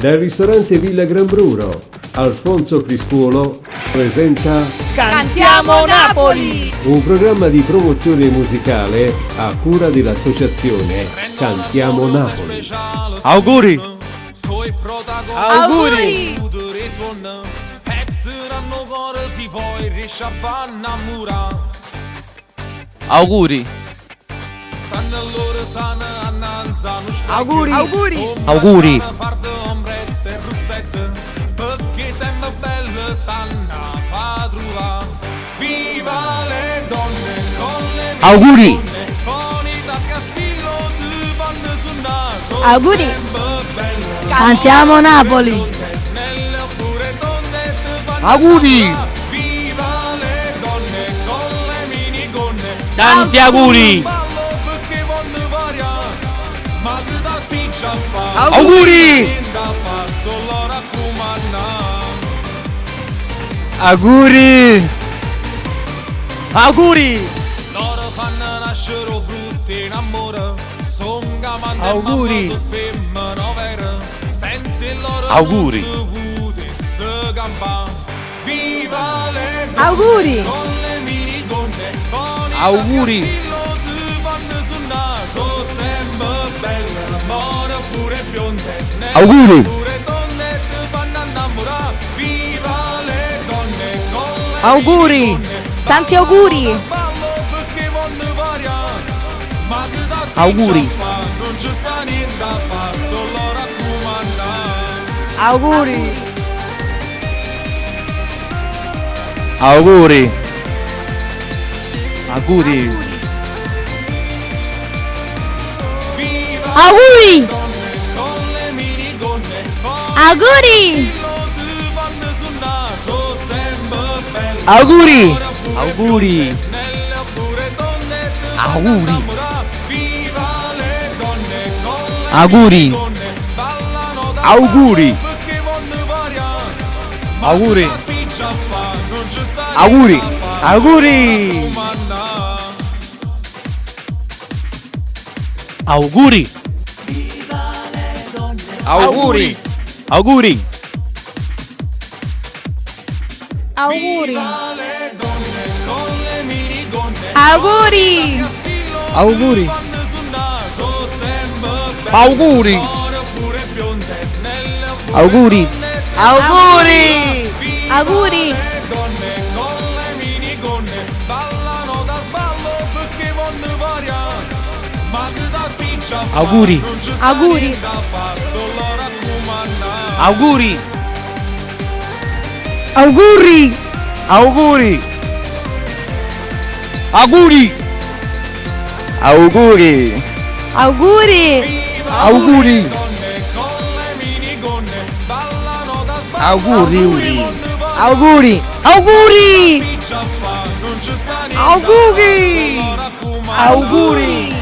Dal ristorante Villa Gran Bruro, Alfonso Crispuolo presenta Cantiamo Napoli! Un programma di promozione musicale a cura dell'associazione Cantiamo Napoli. Auguri! Auguri! Auguri! Auguri! Auguri! Auguri! Perché sembra bello sanna padrua. Viva le donne con le Auguri! donne, con i tacchi a spillo tu vanno sul naso. Auguri! Sembra bello. Cantiamo Napoli! Nelle oppure donne tu vanno Auguri! a viva le donne con le minigonne. Tanti auguri! Ballo perché vanno varia. Ma tu da piccia fa. Auguri! Da pazzo lo raccomanda. Auguri! Auguri! Loro fanno nascere frutti in amore. Son gamande Auguri. mamma su femmino vero. Senza il loro Auguri. non si potesse campa. Viva le donne Auguri! con le minigonne, con i Auguri. tacchi a spillo tu vanno sul naso. Sembra bella, more pure bionde. Nelle Auguri. pure donne tu vanno a innamorare. Viva le donne con le Auguri. minigonne. Tanti auguri. Auguri! Non ci sta niente a fare, solo raccomandare. Auguri! Auguri! Auguri! Viva Auguri! donne con le minigonne, con Auguri! tu vanno sul naso, sembra bello. Auguri! Auguri! Nelle oppure donne tu Auguri! innamorare. Viva le donne con le Auguri! minigonne, ballano da Auguri! perché vanno varia. Auguri! Piccia fa, non ci sta Auguri! niente a fare, Auguri! raccomandare. Auguri! Auguri! Auguri! Auguri! Le donne con le minigonne, Auguri! Auguri! vanno sul naso, sembra bello. Auguri! Ore oppure bionde, nelle oppure Auguri! donne, Auguri! Auguri! le donne con le minigonne, ballano da sballo perché vanno varia. Ma che da piccia fa, Auguri. non ci sta Auguri. niente da fare, solo raccomandare. Auguri! Auguri! Auguri! Auguri! Auguri! Auguri! Auguri! Donne con le minigonne, ballano da sballo. Auguri! Auguri! Auguri! Piccia fa, non ci sta niente Auguri! da fare, solo raccomandare. Auguri!